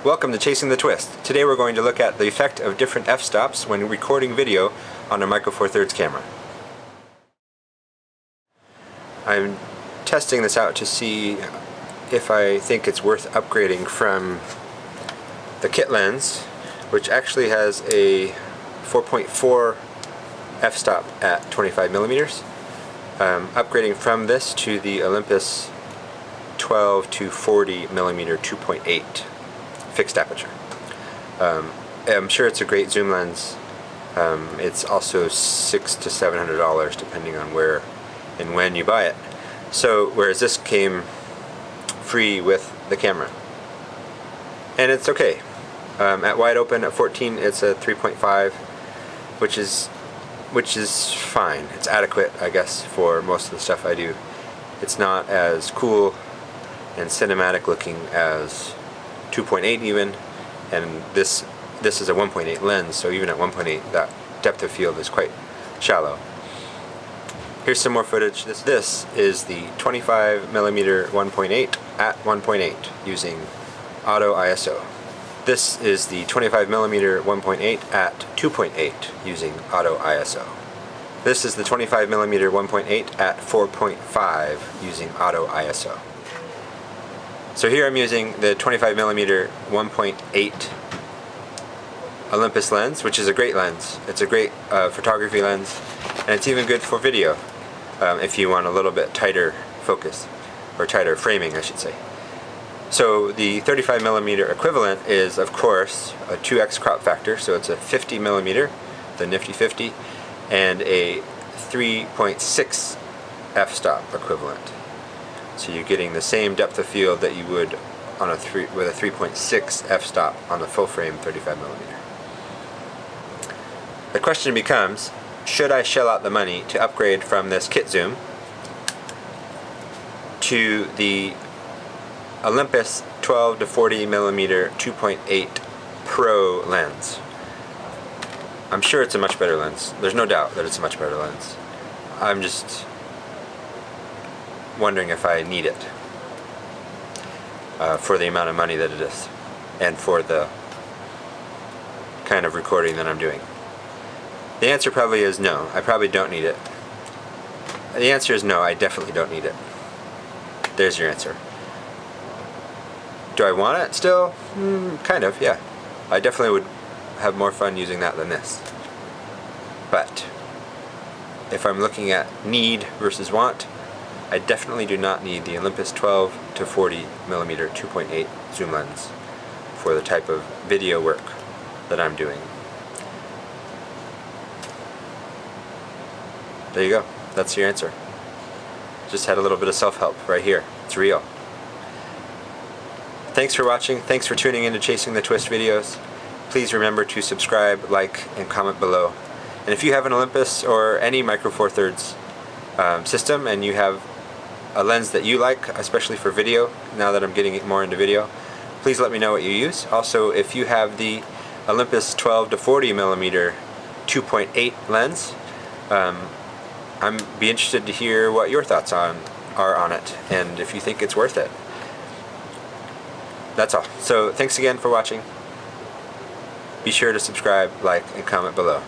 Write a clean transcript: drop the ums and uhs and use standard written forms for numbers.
Welcome to Chasing the Twist. Today we're going to look at the effect of different f-stops when recording video on a Micro Four Thirds camera. I'm testing this out to see if I think it's worth upgrading from the kit lens, which actually has a 4.4 f-stop at 25 millimeters. Upgrading from this to the Olympus 12 to 40 millimeter 2.8 fixed aperture. I'm sure it's a great zoom lens. It's also $600 to $700 depending on where and when you buy it. So whereas this came free with the camera, and it's okay. At wide open at 14, it's a 3.5, which is fine. It's adequate, I guess, for most of the stuff I do. It's not as cool and cinematic looking as 2.8 even, and this is a 1.8 lens, so even at 1.8 that depth of field is quite shallow. Here's some more footage. This is the 25mm 1.8 at 1.8 using auto ISO. This is the 25mm 1.8 at 2.8 using auto ISO. This is the 25mm 1.8 at 4.5 using auto ISO. So here I'm using the 25mm 1.8 Olympus lens, which is a great lens. It's a great photography lens, and it's even good for video if you want a little bit tighter focus, or tighter framing I should say. So the 35mm equivalent is of course a 2x crop factor, so it's a 50mm, the nifty 50, and a 3.6 f-stop equivalent. So you're getting the same depth of field that you would on with a 3.6 f-stop on the full frame 35mm. The question becomes, should I shell out the money to upgrade from this kit zoom to the Olympus 12 to 40mm 2.8 Pro lens? I'm sure it's a much better lens. There's no doubt that it's a much better lens. I'm just wondering if I need it for the amount of money that it is and for the kind of recording that I'm doing. The answer probably is no. I probably don't need it. The answer is no, I definitely don't need it. There's your answer. Do I want it still? Kind of, yeah. I definitely would have more fun using that than this. But if I'm looking at need versus want, I definitely do not need the Olympus 12 to 40mm 2.8 zoom lens for the type of video work that I'm doing. There you go. That's your answer. Just had a little bit of self-help right here. It's real. Thanks for watching. Thanks for tuning in to Chasing the Twist videos. Please remember to subscribe, like, and comment below. And if you have an Olympus or any Micro Four Thirds system and you have a lens that you like, especially for video, now that I'm getting more into video, please let me know what you use. Also, if you have the Olympus 12 to 40mm 2.8 lens, I'm be interested to hear what your thoughts are on it, and if you think it's worth it. That's all. So thanks again for watching. Be sure to subscribe, like, and comment below.